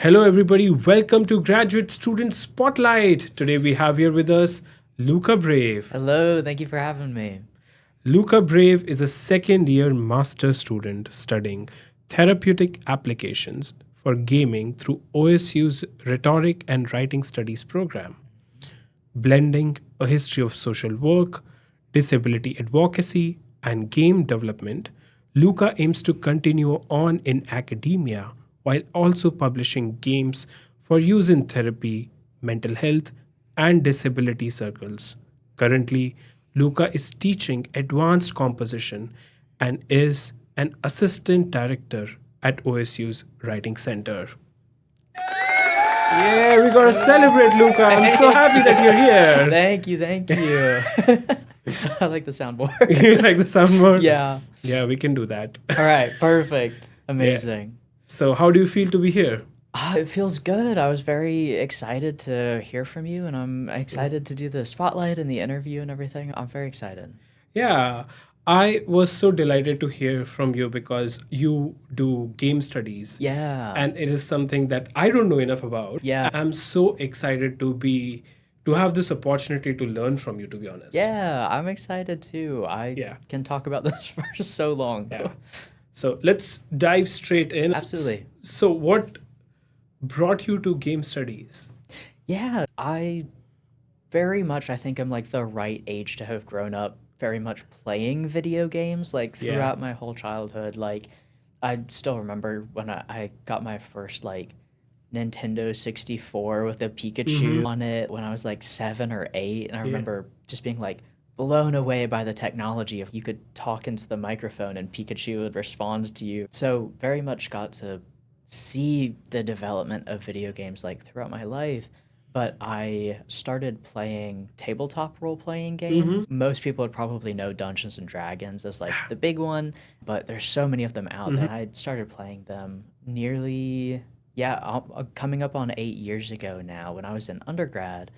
Hello, everybody. Welcome to Graduate Student Spotlight. Today we have here with us Luka Brave. Hello, thank you for having me. Luka Brave is a second year master student studying therapeutic applications for gaming through OSU's Rhetoric and Writing Studies program. Blending a history of social work, disability advocacy, and game development, Luca aims to continue on in academia while also publishing games for use in therapy, mental health, and disability circles. Currently, Luca is teaching advanced composition and is an assistant director at OSU's Writing Center. Yeah, we gotta celebrate, Luca. I'm so happy that you're here. Thank you. I like the soundboard. You like the soundboard? Yeah. Yeah, we can do that. All right, perfect. Amazing. So, how do you feel to be here? It feels good. I was very excited to hear from you, and I'm excited to do the spotlight and the interview and everything. I'm very excited. Yeah, I was so delighted to hear from you because you do game studies. Yeah. And it is something that I don't know enough about. Yeah. I'm so excited to have this opportunity to learn from you, to be honest. Yeah, I'm excited too. Yeah. Can talk about this for so long. Yeah. So let's dive straight in. Absolutely. So what brought you to game studies? Yeah, I I think I'm like the right age to have grown up very much playing video games like Yeah. throughout my whole childhood. Like I still remember when I got my first like Nintendo 64 with a Pikachu on it when I was like 7 or 8. And I remember just being like blown away by the technology of you could talk into the microphone and Pikachu would respond to you. So very much got to see the development of video games like throughout my life. But I started playing tabletop role-playing games. Most people would probably know Dungeons and Dragons as like the big one, but there's so many of them out there. I started playing them coming up on 8 years ago now when I was in undergrad,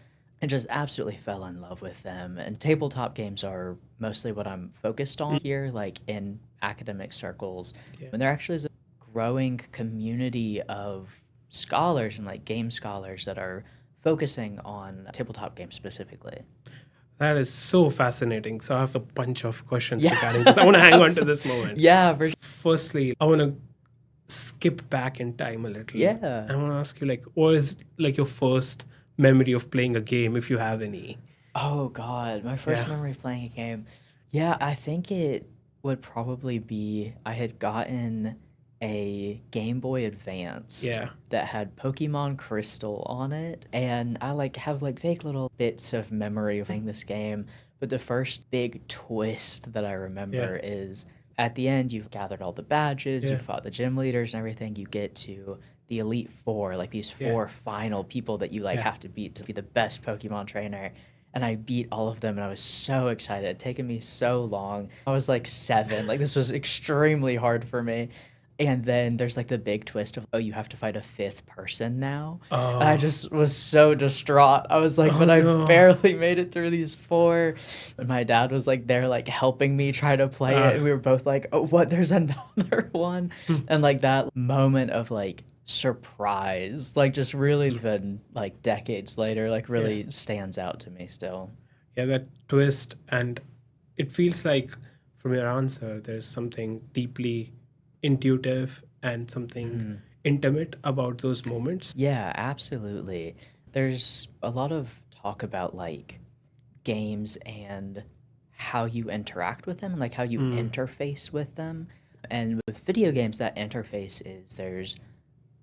and just absolutely fell in love with them. And tabletop games are mostly what I'm focused on here, like in academic circles. And there actually is a growing community of scholars and like game scholars that are focusing on tabletop games specifically. That is so fascinating. So I have a bunch of questions Yeah. regarding this. I want to hang on to this moment. Yeah, Firstly, I want to skip back in time a little. Yeah. I want to ask you, like, what is like your first memory of playing a game, if you have any? Oh God, my first Yeah. memory of playing a game. Yeah, I think it would probably be I had gotten a Game Boy Advance Yeah. that had Pokemon Crystal on it, and I like have like vague little bits of memory of playing this game. But the first big twist that I remember is at the end you've gathered all the badges, you Yeah. fought the gym leaders and everything, you get to the Elite Four, like these four final people that you like Yeah. have to beat to be the best Pokemon trainer. And I beat all of them and I was so excited. It had taken me so long. I was like 7. Like this was extremely hard for me. And then there's like the big twist of, oh, you have to fight a 5th person now. And I just was so distraught. I was like, but no. I barely made it through these 4. And my dad was like there, like helping me try to play it. And we were both like, oh, what? There's another one. And like that moment of like surprise, like just really even like decades later, like really stands out to me still. Yeah, that twist. And it feels like from your answer, there's something deeply intuitive and something intimate about those moments. Yeah, absolutely. There's a lot of talk about like games and how you interact with them and like how you interface with them. And with video games, that interface is there's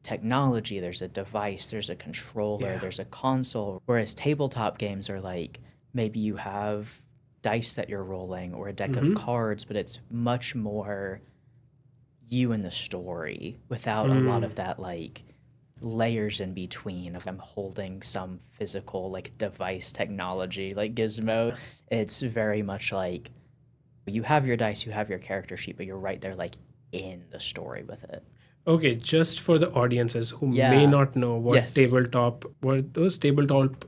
technology, there's a device, there's a controller, there's a console. Whereas tabletop games are like maybe you have dice that you're rolling or a deck of cards, but it's much more you in the story without a lot of that like layers in between of them holding some physical like device technology like gizmo. It's very much like you have your dice, you have your character sheet, but you're right there like in the story with it. Okay, just for the audiences who may Yeah. not know what Yes. were those tabletop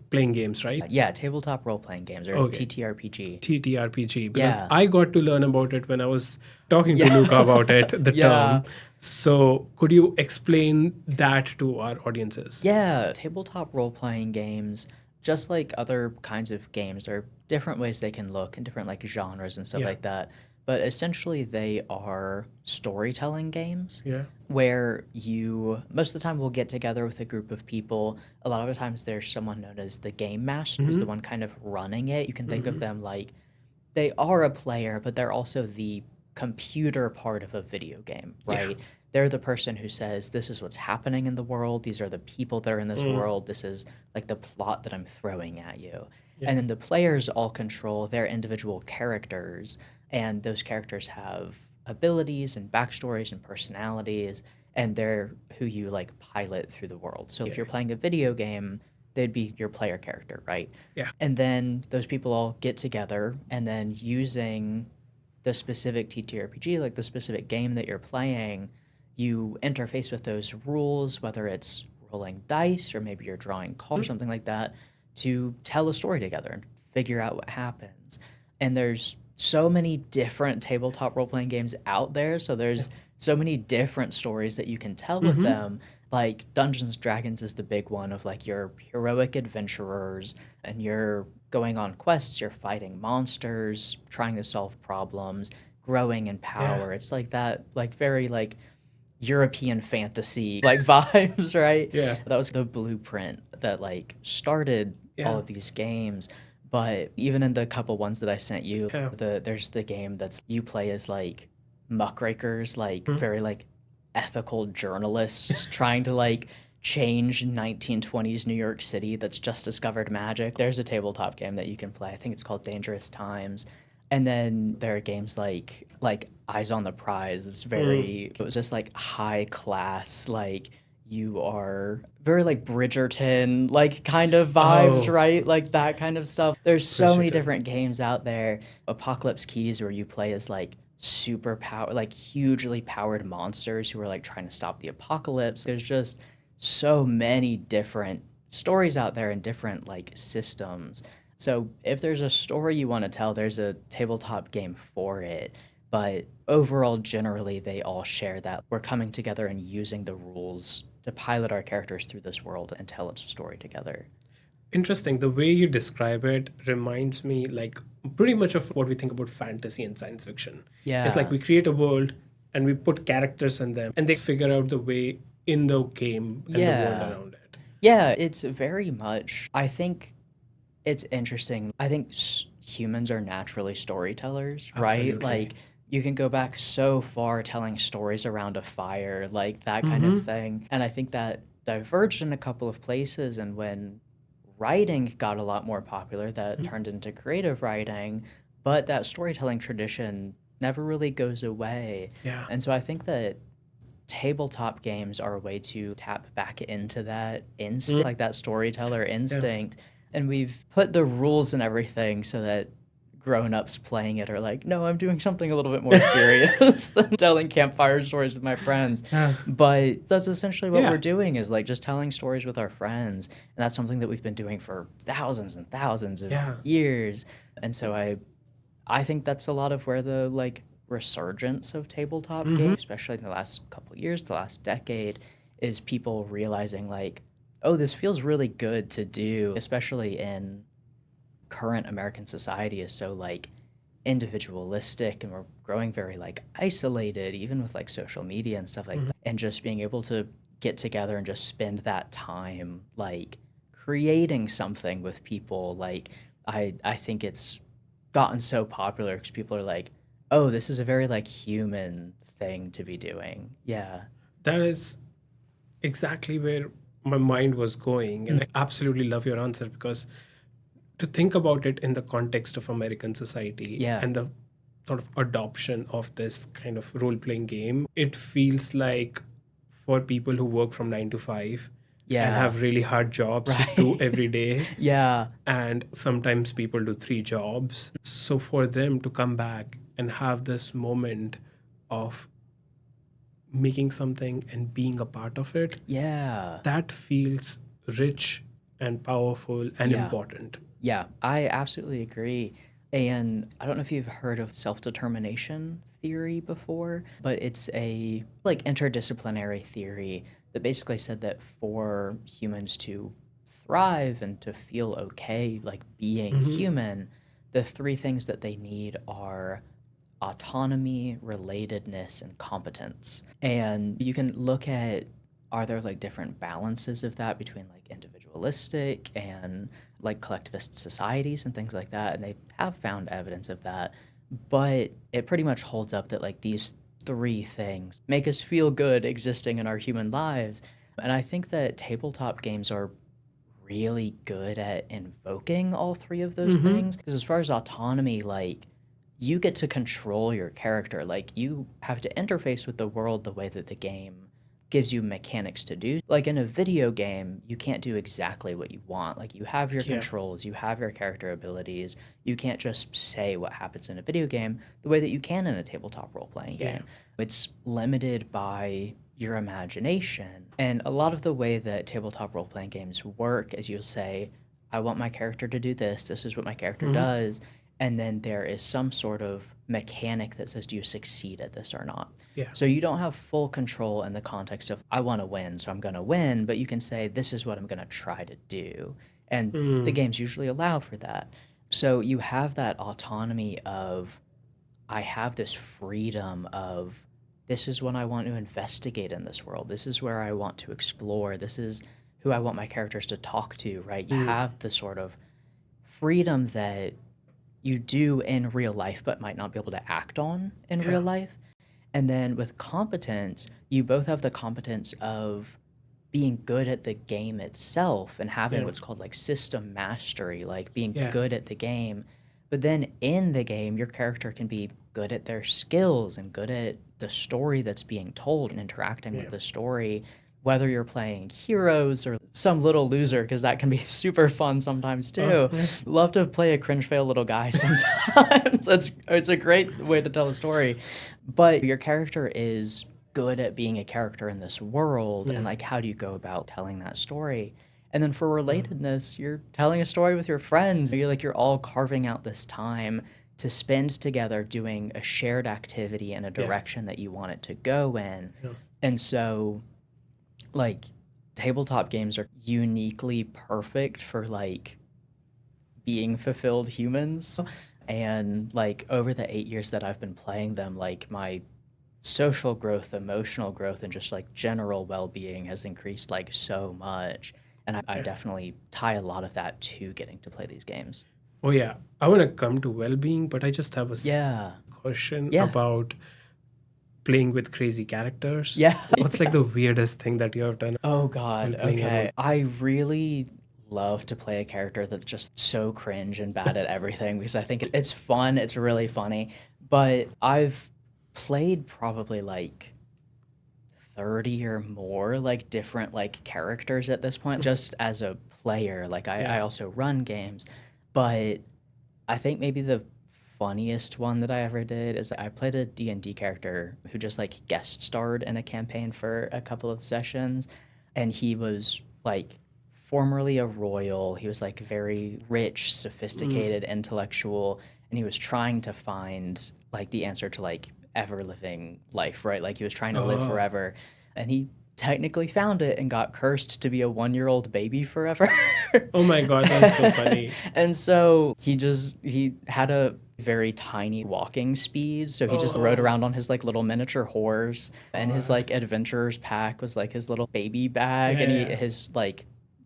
playing games, right? Yeah, tabletop role-playing games or Okay, TTRPG. TTRPG, because Yeah. I got to learn about it when I was talking to Yeah. Luca about it, the Yeah. term. So, could you explain that to our audiences? Yeah, tabletop role-playing games, just like other kinds of games, there are different ways they can look and different like genres and stuff Yeah, like that. But essentially, they are storytelling games yeah. where you most of the time will get together with a group of people. A lot of the times, there's someone known as the game master who's the one kind of running it. You can think of them like they are a player, but they're also the computer part of a video game, Yeah. right? They're the person who says, this is what's happening in the world. These are the people that are in this world. This is like the plot that I'm throwing at you. Yeah. And then the players all control their individual characters, and those characters have abilities and backstories and personalities, and they're who you like pilot through the world. So if Yeah. you're playing a video game, they'd be your player character, right? Yeah. And then those people all get together, and then using the specific TTRPG, like the specific game that you're playing, you interface with those rules, whether it's rolling dice or maybe you're drawing cards or something like that, to tell a story together and figure out what happens. And there's so many different tabletop role playing games out there. So there's so many different stories that you can tell with them. Like Dungeons and Dragons is the big one of like your heroic adventurers and you're going on quests, you're fighting monsters, trying to solve problems, growing in power. It's like that, like very like European fantasy like vibes, right? Yeah. That was the blueprint that like started all Yeah. of these games. But even in the couple ones that I sent you, Yeah. there's the game that's you play as like muckrakers, like very like ethical journalists trying to like change 1920s New York City that's just discovered magic. There's a tabletop game that you can play. I think it's called Dangerous Times. And then there are games like Eyes on the Prize. It was just like high class, like you are very like Bridgerton, like kind of vibes, Oh, right? Like that kind of stuff. There's so many Bridgerton. different games out there. Apocalypse Keys, where you play as like super power, like hugely powered monsters who are like trying to stop the apocalypse. There's just so many different stories out there and different like systems. So if there's a story you want to tell, there's a tabletop game for it. But overall, generally, they all share that we're coming together and using the rules to pilot our characters through this world and tell a story together. Interesting. The way you describe it reminds me like pretty much of what we think about fantasy and science fiction. It's like Yeah. we create a world and we put characters in them and they figure out the way in the game and the world Yeah. around it. Yeah, it's very much, I think it's interesting. I think humans are naturally storytellers, right? Absolutely. Like you can go back so far telling stories around a fire, like that kind of thing. And I think that diverged in a couple of places. And when writing got a lot more popular, that turned into creative writing, but that storytelling tradition never really goes away. Yeah. And so I think that tabletop games are a way to tap back into that instinct, like that storyteller instinct. And we've put the rules and everything so that grown-ups playing it are like, no, I'm doing something a little bit more serious than telling campfire stories with my friends. Yeah. But that's essentially what Yeah. we're doing is like just telling stories with our friends. And that's something that we've been doing for thousands and thousands of Yeah. years. And so I think that's a lot of where the like resurgence of tabletop games, especially in the last couple of years, the last decade, is people realizing like, oh, this feels really good to do, especially in current American society is so like individualistic and we're growing very like isolated, even with like social media and stuff like that. And just being able to get together and just spend that time like creating something with people, like I think it's gotten so popular because people are like, oh, this is a very like human thing to be doing. Yeah. That is exactly where my mind was going. And I absolutely love your answer because to think about it in the context of American society Yeah. and the sort of adoption of this kind of role playing game, it feels like for people who work from 9 to 5 Yeah. and have really hard jobs Right. to do every day. Yeah. And sometimes people do 3 jobs. So for them to come back and have this moment of making something and being a part of it, Yeah. that feels rich and powerful and Yeah. important. Yeah, I absolutely agree. And I don't know if you've heard of self-determination theory before, but it's a like interdisciplinary theory that basically said that for humans to thrive and to feel okay, like being human, the three things that they need are autonomy, relatedness, and competence. And you can look at, are there like different balances of that between like individualistic and like collectivist societies and things like that? And they have found evidence of that. But it pretty much holds up that like these three things make us feel good existing in our human lives. And I think that tabletop games are really good at invoking all three of those things. Because as far as autonomy, like you get to control your character. Like you have to interface with the world the way that the game gives you mechanics to do. Like in a video game, you can't do exactly what you want. Like you have your Yeah. controls, you have your character abilities. You can't just say what happens in a video game the way that you can in a tabletop role playing Yeah. game. It's limited by your imagination. And a lot of the way that tabletop role playing games work is you'll say, I want my character to do this. This is what my character does. And then there is some sort of mechanic that says, do you succeed at this or not? Yeah. So you don't have full control in the context of, I want to win, so I'm going to win, but you can say, this is what I'm going to try to do. And the games usually allow for that. So you have that autonomy of, I have this freedom of, this is what I want to investigate in this world. This is where I want to explore. This is who I want my characters to talk to, right? You have the sort of freedom that you do in real life but might not be able to act on in real life. And then with competence, you both have the competence of being good at the game itself and having what's called like system mastery, like being good at the game. But then in the game, your character can be good at their skills and good at the story that's being told and interacting with the story, whether you're playing heroes or some little loser, because that can be super fun sometimes too. Love to play a cringe fail little guy sometimes. It's a great way to tell a story. But your character is good at being a character in this world, and like how do you go about telling that story? And then for relatedness, you're telling a story with your friends. You're all carving out this time to spend together doing a shared activity in a direction that you want it to go in. And so like tabletop games are uniquely perfect for like being fulfilled humans. And like over the 8 years that I've been playing them, like my social growth, emotional growth, and just like general well-being has increased like so much. And I definitely tie a lot of that to getting to play these games. Oh, yeah. I want to come to well being, but I just have a question about playing with crazy characters. What's like the weirdest thing that you have done Oh while God. playing a role? Okay. I really love to play a character that's just so cringe and bad at everything because I think it's fun. It's really funny. But I've played probably like 30 or more like different like characters at this point just as a player. Like I also run games, but I think maybe the funniest one that I ever did is I played a D&D character who just like guest starred in a campaign for a couple of sessions, and he was like formerly a royal. He was like very rich, sophisticated, intellectual, and he was trying to find like the answer to like ever living life, right? Like he was trying to live forever, and he technically found it and got cursed to be a 1-year-old baby forever. Oh my God, that's so funny. And so he had a very tiny walking speed, so he just rode around on his like little miniature horse, and his like adventurer's pack was like his little baby bag, and his like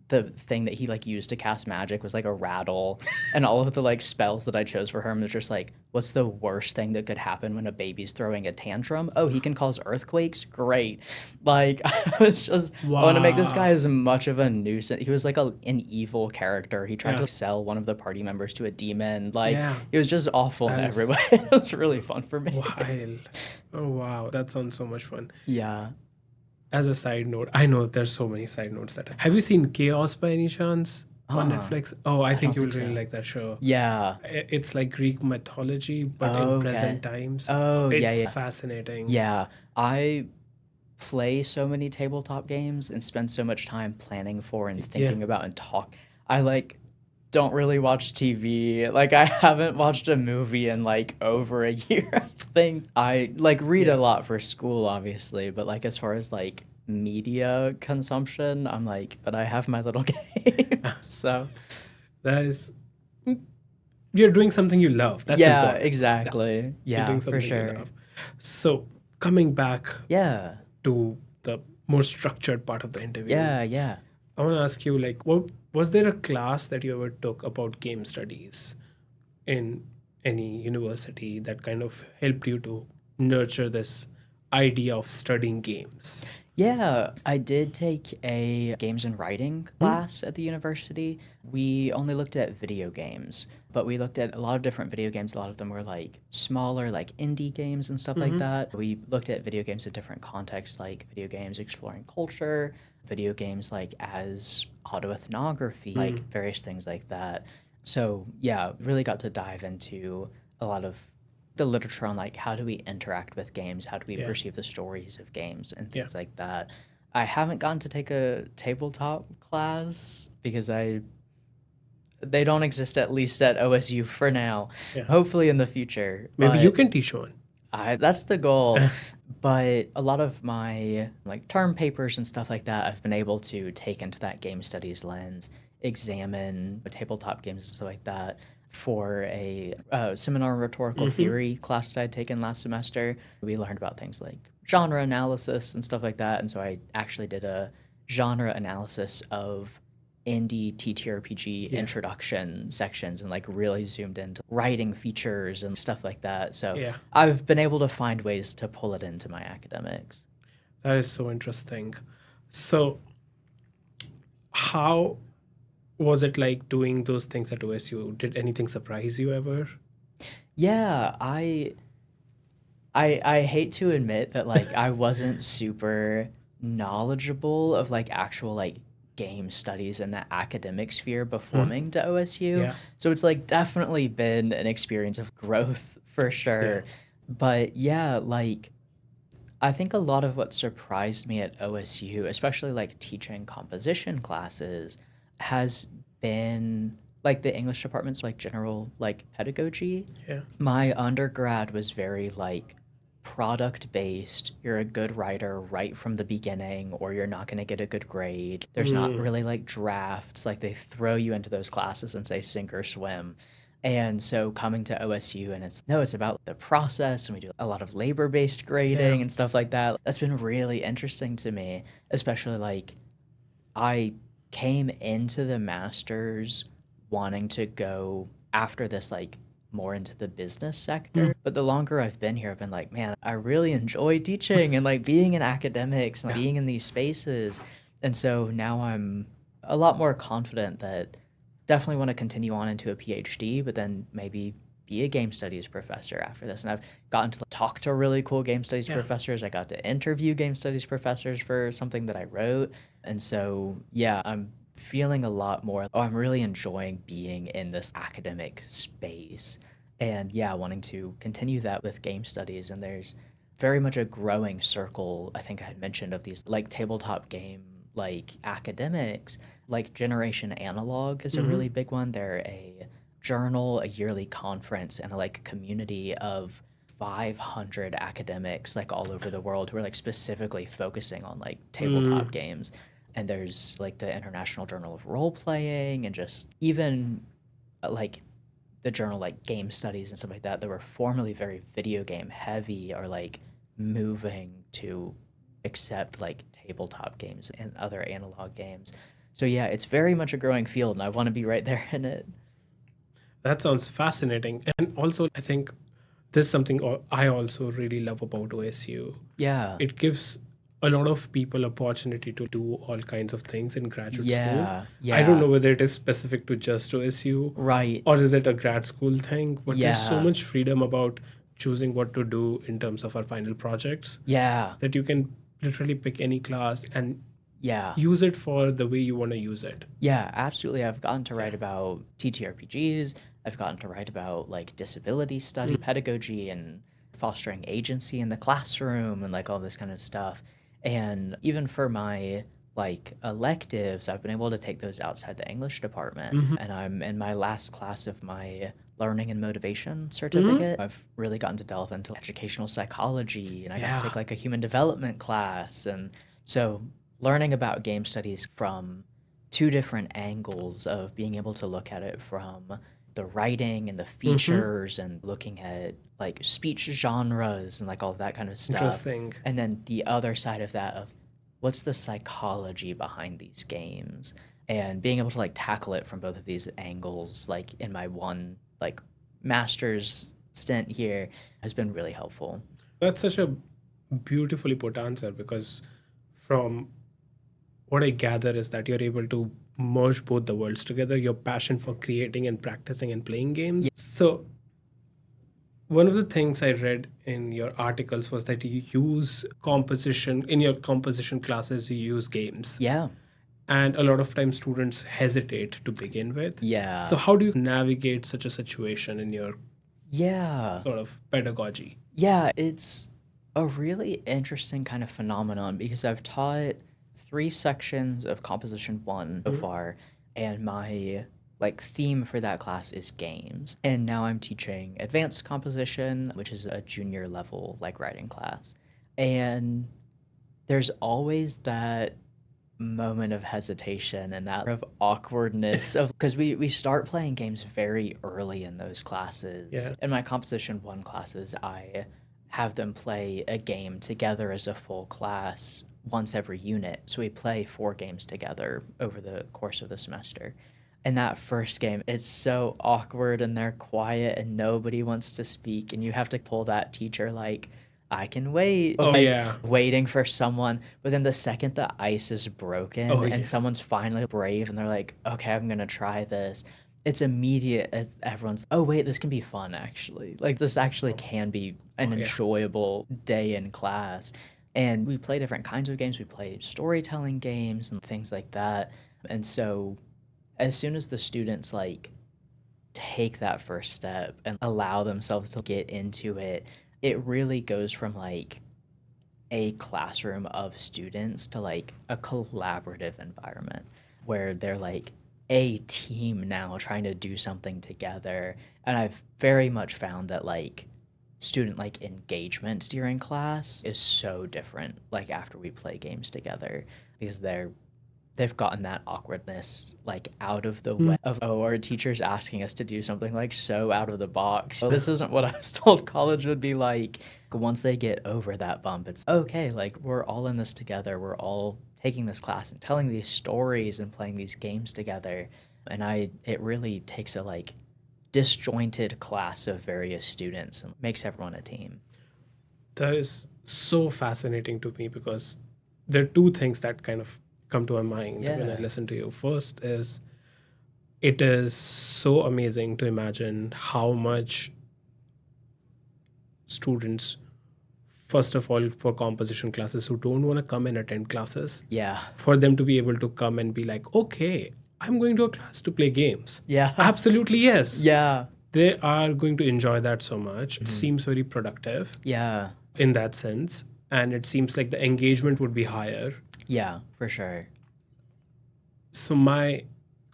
the thing that he like used to cast magic was like a rattle, and all of the like spells that I chose for him was just like, what's the worst thing that could happen when a baby's throwing a tantrum? Oh, he can cause earthquakes. Great. Like I was just I want to make this guy as much of a nuisance. He was like an evil character. He tried to sell one of the party members to a demon. Like it was just awful in every way. It was really fun for me. Wild. Oh wow, that sounds so much fun. Yeah. As a side note, I know there's so many side notes that. Have you seen Chaos by any chance on Netflix? Oh, I think you will really like that show. Yeah. It's like Greek mythology, but in present times. Oh, It's fascinating. Yeah. I play so many tabletop games and spend so much time planning for and Yeah. thinking about and talk. I like don't really watch TV. Like I haven't watched a movie in like over a year, I think. I like read a Yeah. lot for school obviously, but like as far as like media consumption, I'm like, but I have my little games. So, That is, you're doing something you love. That's yeah, important. Yeah. exactly. You're Yeah, doing for something you sure. love. So, coming back Yeah. to the more structured part of the interview, Yeah, yeah. I want to ask you, like, what was there a class that you ever took about game studies in any university that kind of helped you to nurture this idea of studying games? Yeah, I did take a games and writing Hmm? class at the university. We only looked at video games, but we looked at a lot of different video games. A lot of them were like smaller, like indie games and stuff like Mm-hmm. that. We looked at video games in different contexts, like video games exploring culture, video games like as autoethnography, like various things like that. So, yeah, really got to dive into a lot of the literature on like how do we interact with games, how do we Yeah. perceive the stories of games and Yeah. things like that. I haven't gotten to take a tabletop class because I they don't exist at least at OSU for now. Yeah. Hopefully in the future, Maybe you but can teach one. that's the goal. But a lot of my like term papers and stuff like that, I've been able to take into that game studies lens, examine tabletop games and stuff like that. For a seminar on rhetorical Mm-hmm. theory class that I'd taken last semester, we learned about things like genre analysis and stuff like that. And so I actually did a genre analysis of indie TTRPG Yeah. introduction sections and like really zoomed into writing features and stuff like that. So Yeah. I've been able to find ways to pull it into my academics. That is so interesting. So, how was it like doing those things at OSU? Did anything surprise you ever? Yeah, I hate to admit that like I wasn't super knowledgeable of like actual like game studies in the academic sphere before Hmm? coming to OSU. Yeah. So it's like definitely been an experience of growth for Yeah. sure. But yeah, like I think a lot of what surprised me at OSU, especially like teaching composition classes, has been like the English department's like general like pedagogy. Yeah. My undergrad was very like product based. You're a good writer right from the beginning, or you're not going to get a good grade. There's not Mm. really like drafts. Like they throw you into those classes and say sink or swim. And so coming to OSU and it's no, it's about the process and we do a lot of labor based Yeah. grading and stuff like that. That's been really interesting to me, especially like I came into the masters wanting to go after this like more into the business Mm. sector. But the longer I've been here, I've been like, man, I really enjoy teaching and like being in academics and Yeah. being in these spaces. And so now I'm a lot more confident that definitely want to continue on into a PhD, but then maybe be a game studies professor after this. And I've gotten to talk to really cool game studies Yeah. professors. I got to interview game studies professors for something that I wrote. And so, yeah, I'm feeling a lot more, oh, I'm really enjoying being in this academic space. And yeah, wanting to continue that with game studies. And there's very much a growing circle, I think I had mentioned, of these like tabletop game like academics. Like Generation Analog is a Mm-hmm. really big one. They're a journal, a yearly conference, and a like community of 500 academics like all over the world who are like specifically focusing on like tabletop Mm. games. And there's like the International Journal of Role Playing and just even like the journal like Game Studies and stuff like that that were formerly very video game heavy are like moving to accept like tabletop games and other analog games. So yeah, it's very much a growing field and I want to be right there in it. That sounds fascinating. And also, I think this is something I also really love about OSU. Yeah. It gives a lot of people opportunity to do all kinds of things in graduate school. Yeah. I don't know Yeah. whether it is specific to just OSU Right. or is it a grad school thing, but there's so Yeah. much freedom about choosing what to do in terms of our final projects Yeah. that you can literally pick any class and Yeah. use it for the way you want to use it. Yeah, absolutely. I've gotten to Yeah. write about TTRPGs. I've gotten to write about like disability study, pedagogy, and fostering agency in the classroom and like all this kind of stuff. And even for my like electives, I've been able to take those outside the English department. Mm-hmm. And I'm in my last class of my learning and motivation Mm-hmm. certificate. I've really gotten to delve into educational psychology, and I got to Yeah. take like a human development class. And so learning about game studies from two different angles of being able to look at it from the writing and the Mm-hmm. features and looking at like speech genres and like all of that kind of stuff. Interesting. And then the other side of that of what's the psychology behind these games and being able to like tackle it from both of these angles like in my one like master's stint here has been really helpful. That's such a beautifully put answer because from what I gather is that you're able to merge both the worlds together, your passion for creating and practicing and playing games. So, one of the things I read in your articles was that you use composition in your composition classes, you use games. Yeah. And a lot of times students hesitate to begin with. So, Yeah. how do you navigate such a situation in your Yeah. sort of pedagogy? Yeah, it's a really interesting kind of phenomenon because I've taught three sections of Composition 1 so far, and my like theme for that class is games. And now I'm teaching advanced composition, which is a junior level like writing class. And there's always that moment of hesitation and that of awkwardness of because we start playing games very early in those classes. Yeah. In my composition 1 classes, I have them play a game together as a full class once every unit. So we play 4 games together over the course of the semester. And that first game, it's so awkward and they're quiet and nobody wants to speak and you have to pull that teacher like I can wait, Oh, like yeah. waiting for someone. But then the second the ice is broken Oh, and yeah. someone's finally brave and they're like, okay, I'm gonna try this. It's immediate. Everyone's, oh wait, this can be fun actually. Like this actually can be an Oh, yeah. enjoyable day in class. And we play different kinds of games. We play storytelling games and things like that. And so as soon as the students like take that first step and allow themselves to get into it, it really goes from like a classroom of students to like a collaborative environment where they're like a team now trying to do something together. And I've very much found that like student like engagement during class is so different like after we play games together because they've gotten that awkwardness like out of the way of oh our teacher's asking us to do something like so out of the box. Oh, this isn't what I was told college would be like. Once they get over that bump, it's okay, like we're all in this together, we're all taking this class and telling these stories and playing these games together. And I it really takes a like disjointed class of various students and makes everyone a team. That is so fascinating to me because there are two things that kind of come to my mind when I Yeah. listen to you. First is it is so amazing to imagine how much students, first of all, for composition classes who don't want to come and attend classes, Yeah. for them to be able to come and be like, okay, I'm going to a class to play games. Yeah. Absolutely, yes. Yeah. They are going to enjoy that so much. It Mhm. seems very productive Yeah. in that sense. And it seems like the engagement would be higher. Yeah, for sure. So, my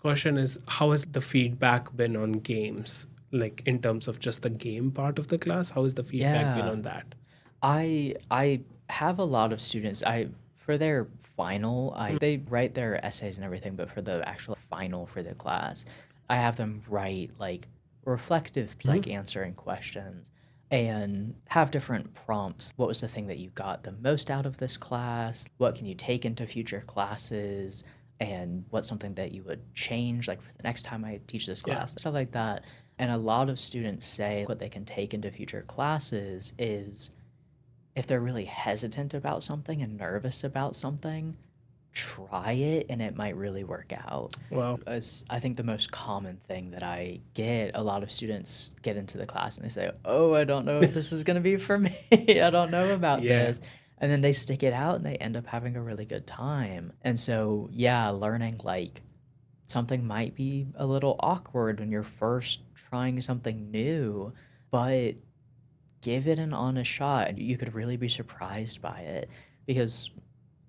question is how has the feedback been on games? Like, in terms of just the game part of the class, how has the feedback been Yeah. on that? I have a lot of students. I for their final, I they write their essays and everything, but for the actual final for the class, I have them write like reflective, like answering questions and have different prompts. What was the thing that you got the most out of this class? What can you take into future classes? And what's something that you would change like for the next time I teach this Yeah. class, stuff like that. And a lot of students say what they can take into future classes is if they're really hesitant about something and nervous about something, try it and it might really work out. Wow. As I think the most common thing that I get, a lot of students get into the class and they say, "Oh, I don't know if this is going to be for me. I don't know about Yeah. this." And then they stick it out and they end up having a really good time. And so, yeah, learning like something might be a little awkward when you're first trying something new, but give it an honest shot. You could really be surprised by it because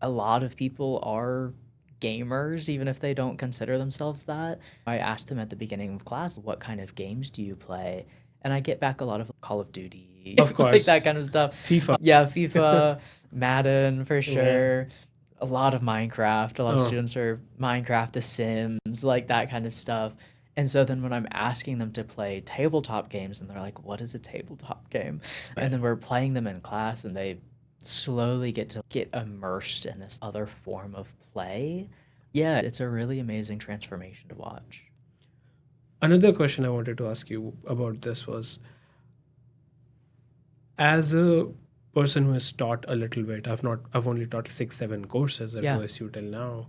a lot of people are gamers, even if they don't consider themselves that. I asked them at the beginning of class, what kind of games do you play? And I get back a lot of Call of Duty, Of like that course, kind of stuff. FIFA. Yeah, FIFA, Madden for Yeah. sure. A lot of Minecraft. A lot of Oh, students are Minecraft, The Sims, like that kind of stuff. And so then when I'm asking them to play tabletop games, and they're like, what is a tabletop game? yeah. And then we're playing them in class, and they slowly get to get immersed in this other form of play. Yeah, it's a really amazing transformation to watch. Another question I wanted to ask you about this was, as a person who has taught a little bit, I've only taught 6 7 courses at Yeah. OSU till now.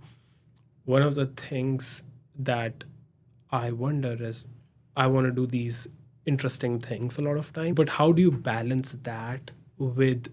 One of the things that I wonder is, I want to do these interesting things a lot of time, but how do you balance that with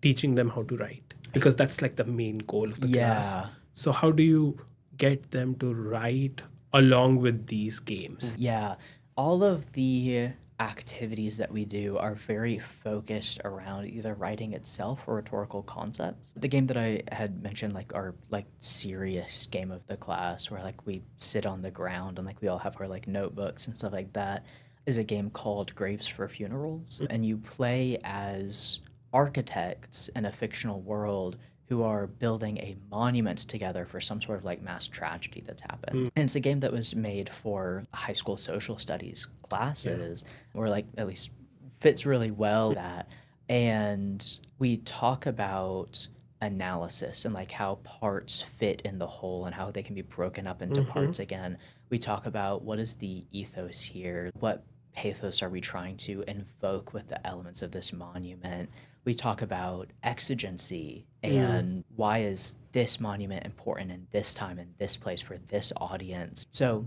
teaching them how to write? Because that's like the main goal of the class. Yeah. So how do you get them to write along with these games? Yeah. All of the activities that we do are very focused around either writing itself or rhetorical concepts. The game that I had mentioned, like our like serious game of the class where like we sit on the ground and like we all have our like notebooks and stuff like that, is a game called Graves for Funerals. And you play as architects in a fictional world who are building a monument together for some sort of like mass tragedy that's happened. And it's a game that was made for high school social studies classes, or like at least fits really well that. And we talk about analysis and like how parts fit in the whole and how they can be broken up into parts again. We talk about what is the ethos here, what pathos are we trying to invoke with the elements of this monument. We talk about exigency and why is this monument important in this time in this place for this audience. So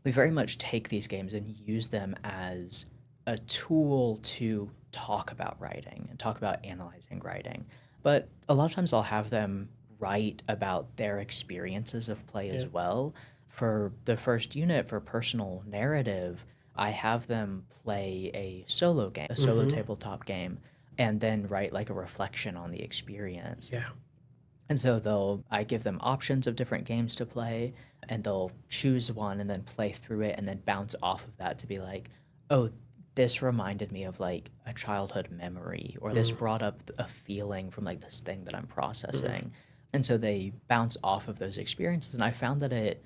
we very much take these games and use them as a tool to talk about writing and talk about analyzing writing. But a lot of times I'll have them write about their experiences of play as well. For the first unit, for personal narrative, I have them play a solo game, a solo tabletop game, and then write like a reflection on the experience. Yeah. And so I give them options of different games to play, and they'll choose one and then play through it and then bounce off of that to be like, oh, this reminded me of like a childhood memory, or this brought up a feeling from like this thing that I'm processing. And so they bounce off of those experiences. And I found that it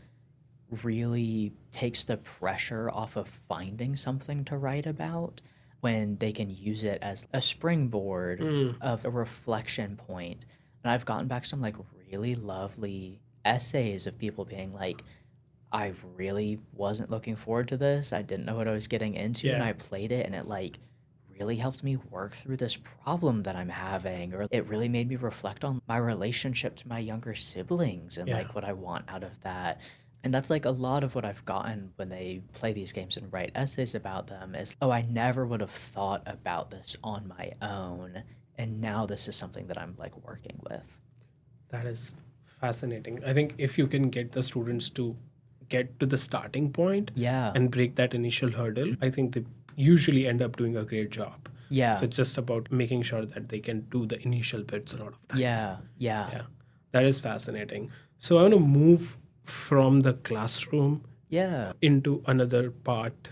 really takes the pressure off of finding something to write about when they can use it as a springboard of a reflection point. And I've gotten back some like really lovely essays of people being like, I really wasn't looking forward to this. I didn't know what I was getting into, and I played it and it like really helped me work through this problem that I'm having, or it really made me reflect on my relationship to my younger siblings and like what I want out of that. And that's like a lot of what I've gotten when they play these games and write essays about them is, oh, I never would have thought about this on my own. And now this is something that I'm like working with. That is fascinating. I think if you can get the students to get to the starting point Yeah. and break that initial hurdle, I think they usually end up doing a great job. Yeah. So it's just about making sure that they can do the initial bits a lot of times. Yeah. Yeah. That is fascinating. So I want to move from the classroom Yeah. into another part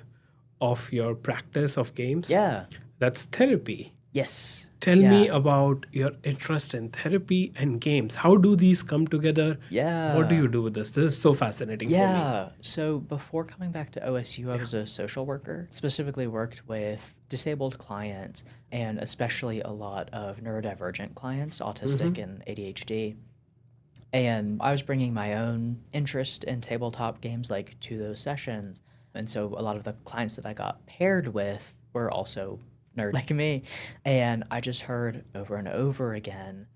of your practice of games. Yeah. That's therapy. Yes. Tell me about your interest in therapy and games. How do these come together? Yeah. What do you do with this? This is so fascinating for me. Yeah. So before coming back to OSU, I was a social worker, specifically worked with disabled clients and especially a lot of neurodivergent clients, autistic and ADHD. And I was bringing my own interest in tabletop games like to those sessions. And so a lot of the clients that I got paired with were also nerd like me. And I just heard over and over again,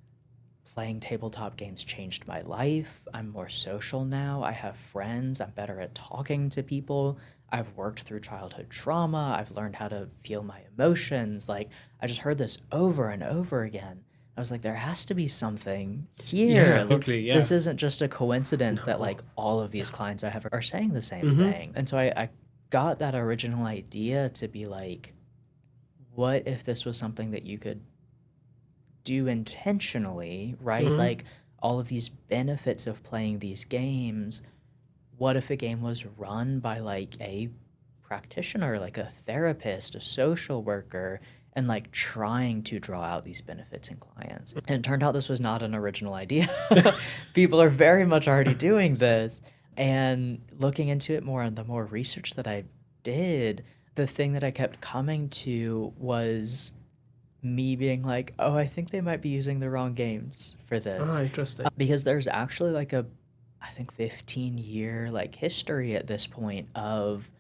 playing tabletop games changed my life. I'm more social now. I have friends. I'm better at talking to people. I've worked through childhood trauma. I've learned how to feel my emotions. Like, I just heard this over and over again. I was like, there has to be something here. Yeah, totally, yeah. This isn't just a coincidence that like all of these clients I have are saying the same thing. And so I got that original idea to be like, what if this was something that you could do intentionally, right? Like all of these benefits of playing these games. What if a game was run by like a practitioner, like a therapist, a social worker, and like trying to draw out these benefits in clients? And it turned out this was not an original idea. People are very much already doing this. And looking into it more and the more research that I did, the thing that I kept coming to was me being like, oh, I think they might be using the wrong games for this. Interesting. Because there's actually like a, I think 15-year like history at this point of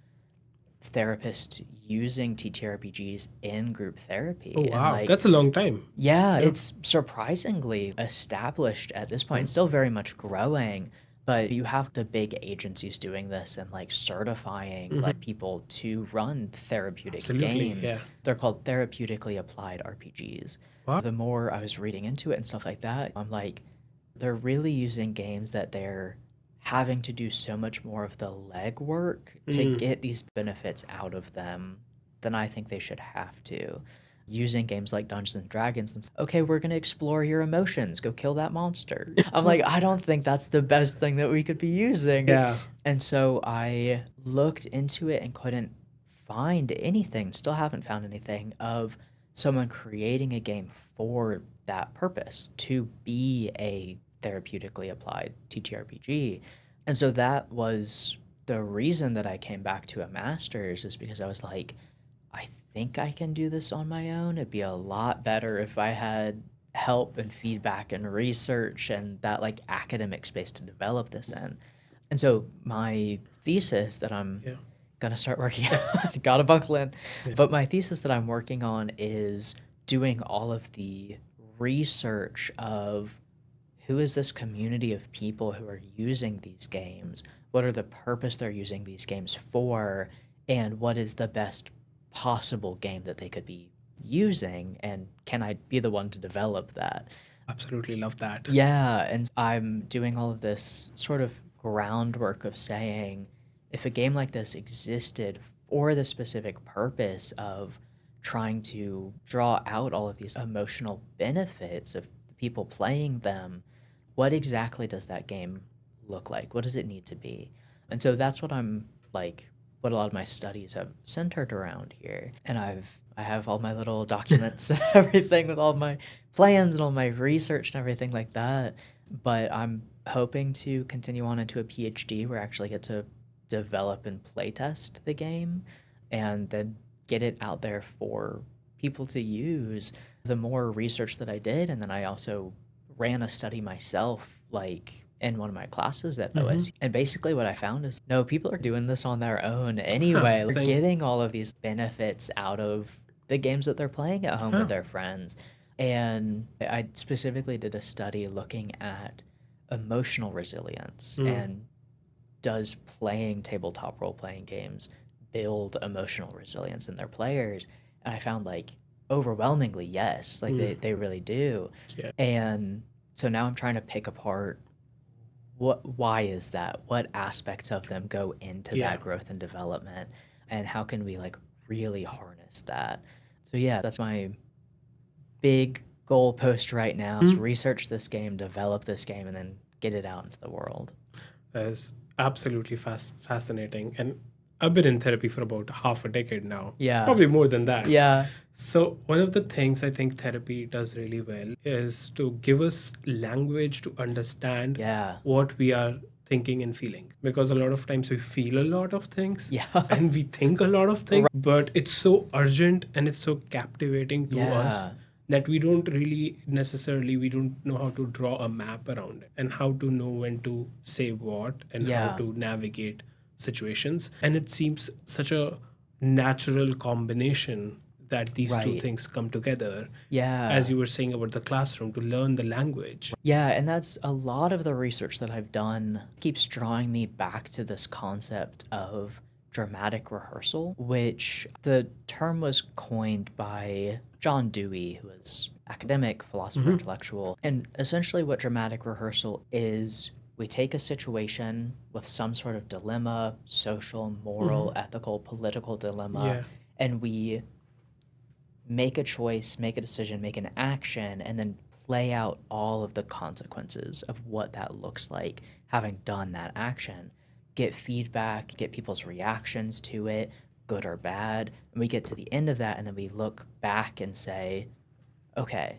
therapists using TTRPGs in group therapy. Oh, And wow. like, That's a long time. yeah, Yeah. it's surprisingly established at this point. It's still very much growing, but you have the big agencies doing this and like certifying like people to run therapeutic Absolutely, games. yeah. They're called therapeutically applied RPGs. Wow. The more I was reading into it and stuff like that, I'm like, they're really using games that they're having to do so much more of the legwork to get these benefits out of them than I think they should have to. Using games like Dungeons and Dragons and okay, we're gonna explore your emotions, go kill that monster. I'm like, I don't think that's the best thing that we could be using. Yeah. And so I looked into it and couldn't find anything, still haven't found anything of someone creating a game for that purpose, to be a therapeutically applied TTRPG. And so that was the reason that I came back to a master's, is because I was like, I think I can do this on my own. It'd be a lot better if I had help and feedback and research and that like academic space to develop this in. And so my thesis that I'm Yeah. gonna start working on, gotta buckle in, but my thesis that I'm working on is doing all of the research of who is this community of people who are using these games, what are the purpose they're using these games for, and what is the best possible game that they could be using, and can I be the one to develop that? Absolutely love that. Yeah, and I'm doing all of this sort of groundwork of saying, if a game like this existed for the specific purpose of trying to draw out all of these emotional benefits of the people playing them, what exactly does that game look like? What does it need to be? And so that's what I'm like, what a lot of my studies have centered around here. And I have all my little documents and everything with all my plans and all my research and everything like that. But I'm hoping to continue on into a PhD where I actually get to develop and playtest the game and then get it out there for people to use. The more research that I did, and then I also ran a study myself, like in one of my classes at OSU. And basically what I found is, no, people are doing this on their own anyway. They're getting all of these benefits out of the games that they're playing at home with their friends. And I specifically did a study looking at emotional resilience and does playing tabletop role-playing games build emotional resilience in their players? And I found like overwhelmingly yes, like they really do. Yeah. And so now I'm trying to pick apart why is that? What aspects of them go into Yeah. that growth and development, and how can we like really harness that? So yeah, that's my big goalpost right now, is research this game, develop this game, and then get it out into the world. That is absolutely fascinating. And I've been in therapy for about half a decade now. Yeah. Probably more than that. Yeah. So one of the things I think therapy does really well is to give us language to understand Yeah. what we are thinking and feeling. Because a lot of times we feel a lot of things Yeah. and we think a lot of things, but it's so urgent and it's so captivating to Yeah. us that we don't know how to draw a map around it and how to know when to say what and Yeah. how to navigate situations. And it seems such a natural combination that these two Right. things come together, Yeah. as you were saying about the classroom, to learn the language. Yeah, and that's a lot of the research that I've done keeps drawing me back to this concept of dramatic rehearsal, which the term was coined by John Dewey, who was academic, philosopher, intellectual. And essentially what dramatic rehearsal is, we take a situation with some sort of dilemma, social, moral, ethical, political dilemma, Yeah. and we make a choice, make a decision, make an action, and then lay out all of the consequences of what that looks like, having done that action, get feedback, get people's reactions to it, good or bad. And we get to the end of that, and then we look back and say, okay,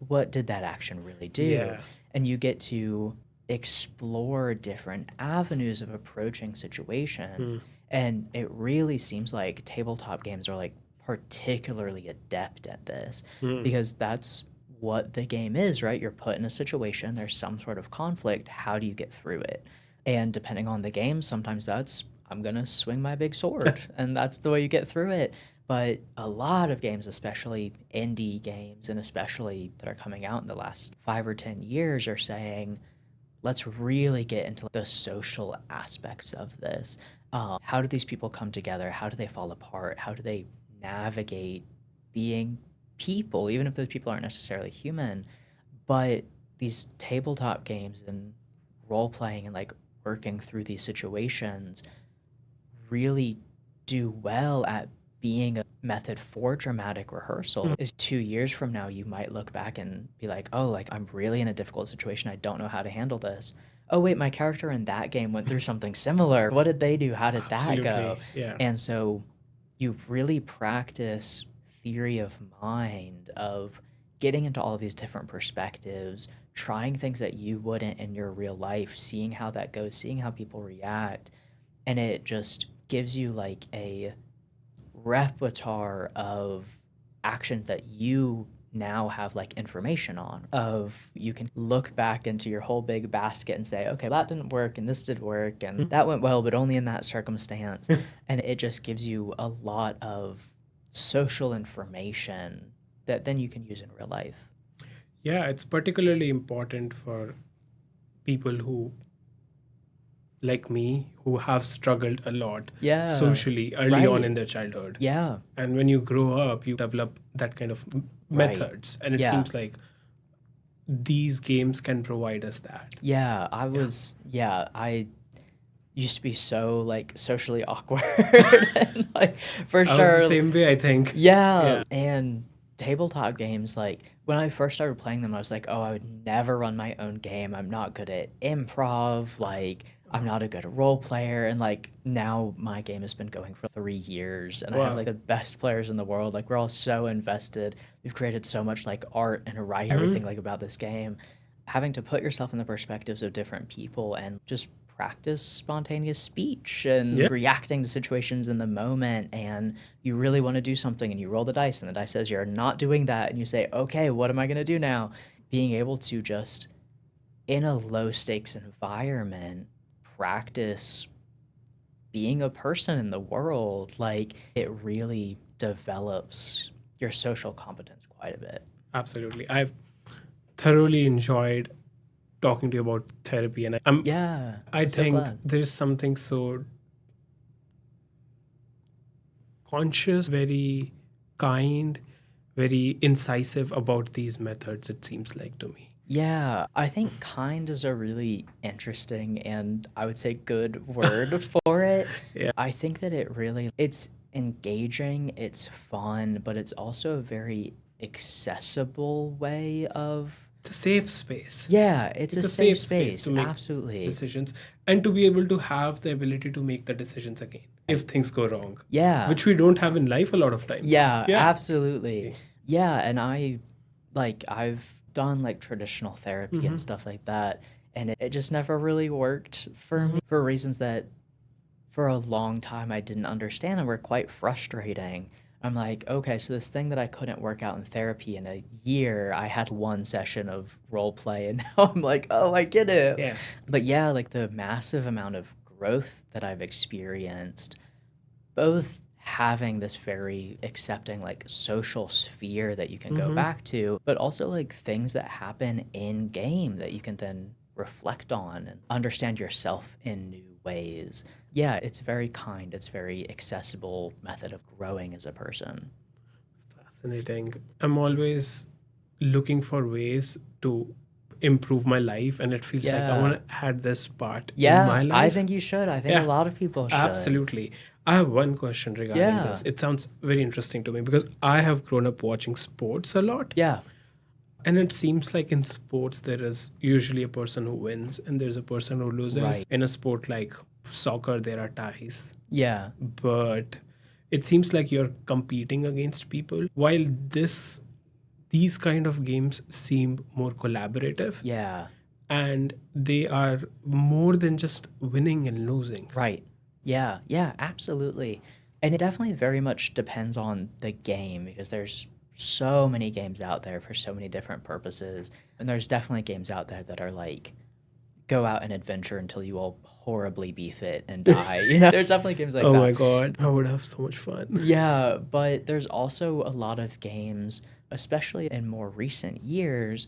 what did that action really do? Yeah. And you get to explore different avenues of approaching situations. And it really seems like tabletop games are like particularly adept at this because that's what the game is, right? You're put in a situation, there's some sort of conflict. How do you get through it? And depending on the game, sometimes that's I'm going to swing my big sword, and that's the way you get through it. But a lot of games, especially indie games, and especially that are coming out in the last 5 or 10 years, are saying, let's really get into the social aspects of this. How do these people come together? How do they fall apart? How do they navigate being people, even if those people aren't necessarily human? But these tabletop games and role playing and like working through these situations really do well at being a method for dramatic rehearsal. Is 2 years from now, you might look back and be like, oh, like I'm really in a difficult situation. I don't know how to handle this. Oh, wait, my character in that game went through something similar. What did they do? How did that go? Absolutely. Yeah. And so you really practice theory of mind, of getting into all of these different perspectives, trying things that you wouldn't in your real life, seeing how that goes, seeing how people react. And it just gives you like a repertoire of actions that you now have like information on, of you can look back into your whole big basket and say, okay, that didn't work and this did work and that went well, but only in that circumstance. And it just gives you a lot of social information that then you can use in real life. Yeah, it's particularly important for people who, like me, who have struggled a lot Yeah. socially early on Right. in their childhood. Yeah. And when you grow up, you develop that kind of Right. methods. And it Yeah. seems like these games can provide us that. Yeah, I used to be so like socially awkward and like for I was sure. the same way, I think. Yeah, and tabletop games, like when I first started playing them, I was like, oh, I would never run my own game. I'm not good at improv. Like, I'm not a good role player. And like now my game has been going for 3 years and I have Wow. like the best players in the world. Like, we're all so invested. We've created so much like art and write everything like about this game. Having to put yourself in the perspectives of different people and just practice spontaneous speech and Yeah. reacting to situations in the moment, and you really want to do something and you roll the dice and the dice says you're not doing that and you say, okay, what am I going to do now? Being able to just in a low stakes environment practice being a person in the world, like it really develops your social competence quite a bit. Absolutely. I've thoroughly enjoyed talking to you about therapy. And Yeah, I I'm so think glad. there is something so conscious, very kind, very incisive about these methods, it seems like to me. Yeah, I think kind is a really interesting and I would say good word for it. Yeah. I think that it's engaging, it's fun, but it's also a very accessible way of, It's a safe space. yeah, it's a safe space space. to make Absolutely. decisions and to be able to have the ability to make the decisions again if things go wrong, Yeah. which we don't have in life a lot of times. Yeah, absolutely. Yeah, and I've done like traditional therapy and stuff like that, and it just never really worked for me for reasons that for a long time I didn't understand and were quite frustrating. I'm like, okay, so this thing that I couldn't work out in therapy in a year, I had one session of role play, and now I'm like, oh, I get it. Yeah. But yeah, like the massive amount of growth that I've experienced, both having this very accepting like social sphere that you can go back to, but also like things that happen in game that you can then reflect on and understand yourself in new ways. Yeah, it's very kind, it's very accessible method of growing as a person. Fascinating. I'm always looking for ways to improve my life, and it feels like I Yeah. want to add this part in Yeah, my life. I think you should. I think Yeah. a lot of people should. Absolutely. I have one question regarding Yeah. this. It sounds very interesting to me because I have grown up watching sports a lot. Yeah. And it seems like in sports, there is usually a person who wins and there's a person who loses. Right. In a sport like soccer, there are ties. Yeah. But it seems like you're competing against people. While these kind of games seem more collaborative Yeah. and they are more than just winning and losing. Right. Yeah. Yeah, absolutely. And it definitely very much depends on the game because there's so many games out there for so many different purposes. And there's definitely games out there that are like go out and adventure until you all horribly be fit and die. There's definitely games like Oh that. my god, I would have so much fun. Yeah, but there's also a lot of games, especially in more recent years,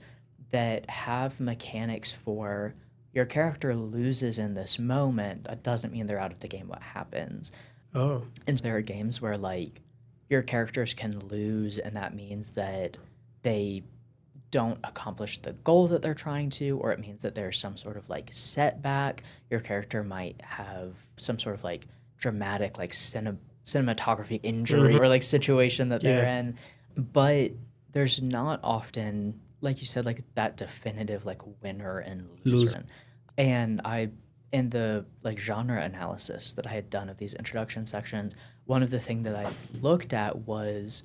that have mechanics for your character loses in this moment. That doesn't mean they're out of the game. What happens? Oh, And there are games where like your characters can lose, and that means that they don't accomplish the goal that they're trying to, or it means that there's some sort of like setback. Your character might have some sort of like dramatic, like cinematography injury or like situation that they're yeah. in. But there's not often, like you said, like that definitive like winner and Lose. loser. And in the like genre analysis that I had done of these introduction sections, one of the things that I looked at was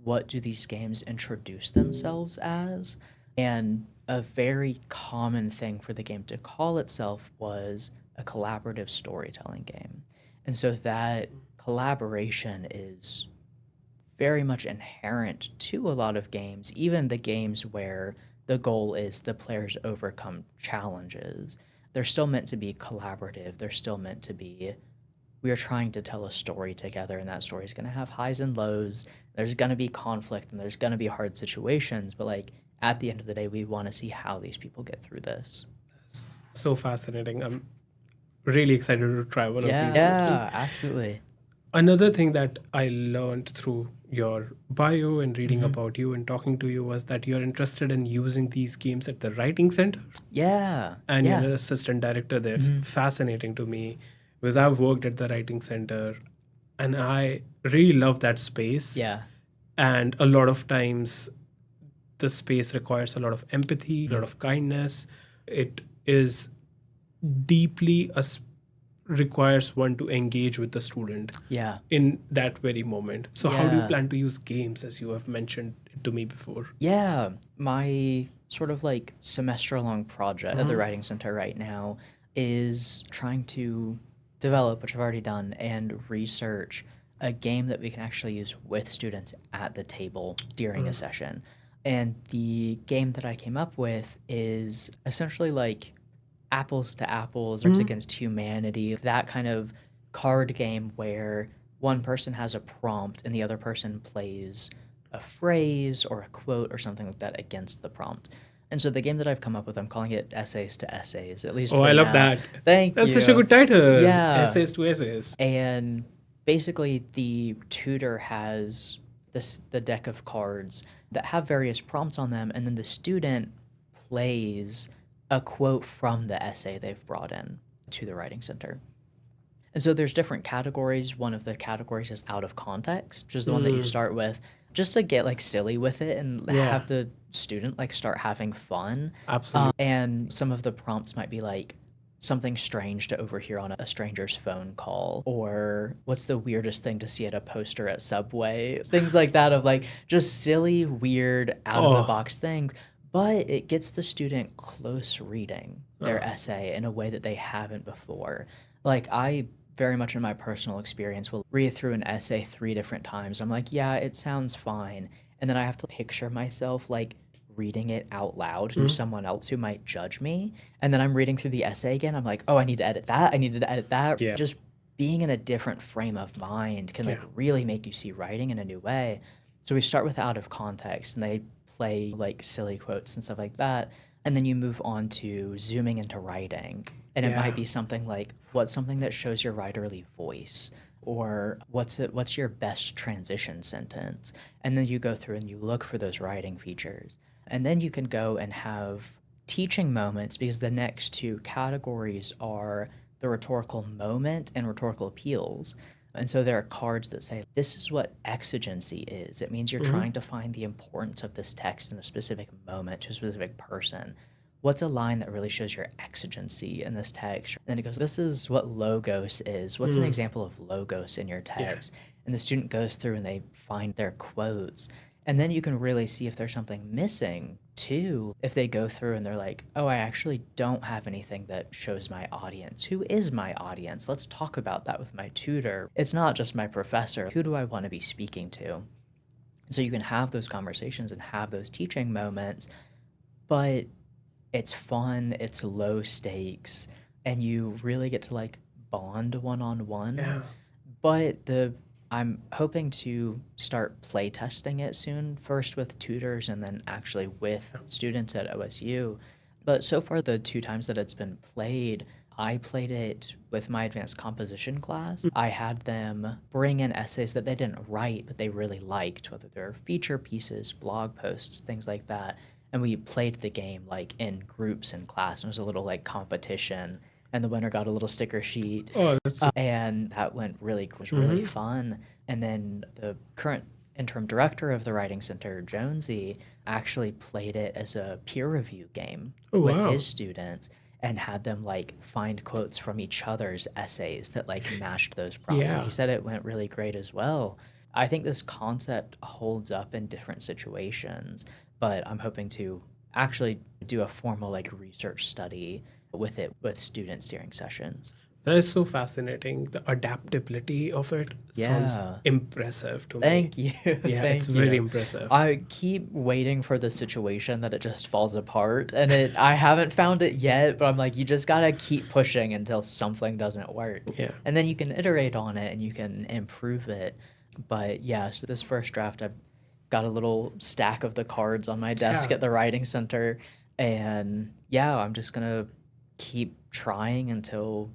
what do these games introduce themselves as? And a very common thing for the game to call itself was a collaborative storytelling game. And so that collaboration is very much inherent to a lot of games, even the games where the goal is the players overcome challenges. They're still meant to be collaborative. They're still meant to be we are trying to tell a story together, and that story is going to have highs and lows. There's going to be conflict and there's going to be hard situations, but like at the end of the day, we want to see how these people get through this. So fascinating. I'm really excited to try one of these. Yeah, absolutely. Another thing that I learned through your bio and reading about you and talking to you was that you're interested in using these games at the writing center Yeah, and you're yeah, an assistant director there. It's fascinating to me because I've worked at the writing center and I really love that space. yeah, And a lot of times the space requires a lot of empathy, a lot of kindness. It is deeply requires one to engage with the student yeah. in that very moment. So how do you Yeah. plan to use games as you have mentioned it to me before? Yeah, my sort of like semester long project at the Writing Center right now is trying to develop, which I've already done, and research a game that we can actually use with students at the table during a session. And the game that I came up with is essentially like apples to apples or it's against humanity, that kind of card game where one person has a prompt and the other person plays a phrase or a quote or something like that against the prompt. And so the game that I've come up with, I'm calling it Essays to Essays, at least Oh, for I love now. that. Thank That's you. such a good title. Yeah. Essays to essays. And basically, the tutor has the deck of cards that have various prompts on them, and then the student plays a quote from the essay they've brought in to the writing center. And so there's different categories. One of the categories is out of context, which is the one that you start with, just to get like silly with it and Yeah. have the student like start having fun. Absolutely. And some of the prompts might be like something strange to overhear on a stranger's phone call, or what's the weirdest thing to see at a poster at Subway, things like that, of like just silly, weird, out of the box things. But it gets the student close reading their essay in a way that they haven't before. Like I very much in my personal experience will read through an essay 3 different times. I'm like, yeah, it sounds fine. And then I have to picture myself like reading it out loud to someone else who might judge me. And then I'm reading through the essay again. I'm like, oh, I need to edit that. I need to edit that. Yeah. Just being in a different frame of mind can like really make you see writing in a new way. So we start with out of context and they play like silly quotes and stuff like that. And then you move on to zooming into writing. And it might be something like, what's something that shows your writerly voice? Or what's your best transition sentence? And then you go through and you look for those writing features. And then you can go and have teaching moments because the next 2 categories are the rhetorical moment and rhetorical appeals. And so there are cards that say, this is what exigency is. It means you're trying to find the importance of this text in a specific moment to a specific person. What's a line that really shows your exigency in this text? And then it goes, this is what logos is. What's an example of logos in your Yeah. text? And the student goes through and they find their quotes. And then you can really see if there's something missing too. If they go through and they're like, oh, I actually don't have anything that shows my audience. Who is my audience? Let's talk about that with my tutor. It's not just my professor. Who do I want to be speaking to? So you can have those conversations and have those teaching moments, but it's fun, it's low stakes, and you really get to like bond one-on-one. Yeah. But I'm hoping to start play testing it soon, first with tutors and then actually with students at OSU. But so far, the 2 times that it's been played, I played it with my advanced composition class. I had them bring in essays that they didn't write, but they really liked, whether they're feature pieces, blog posts, things like that. And we played the game like in groups in class. And it was a little like competition, and the winner got a little sticker sheet. Oh, that's And that went was really fun. And then the current interim director of the Writing Center, Jonesy, actually played it as a peer review game with wow. his students and had them like find quotes from each other's essays that like matched those prompts. And Yeah. he said it went really great as well. I think this concept holds up in different situations, but I'm hoping to actually do a formal like research study with it with students during sessions. That is so fascinating. The adaptability of it sounds Yeah. impressive to me. Thank you. Yeah, Thank it's you. very impressive. I keep waiting for the situation that it just falls apart, and I haven't found it yet, but I'm like, you just gotta keep pushing until something doesn't work. Yeah. And then you can iterate on it and you can improve it. But yeah, so this first draft, I've got a little stack of the cards on my desk Yeah. at the Writing Center, and yeah, I'm just gonna keep trying until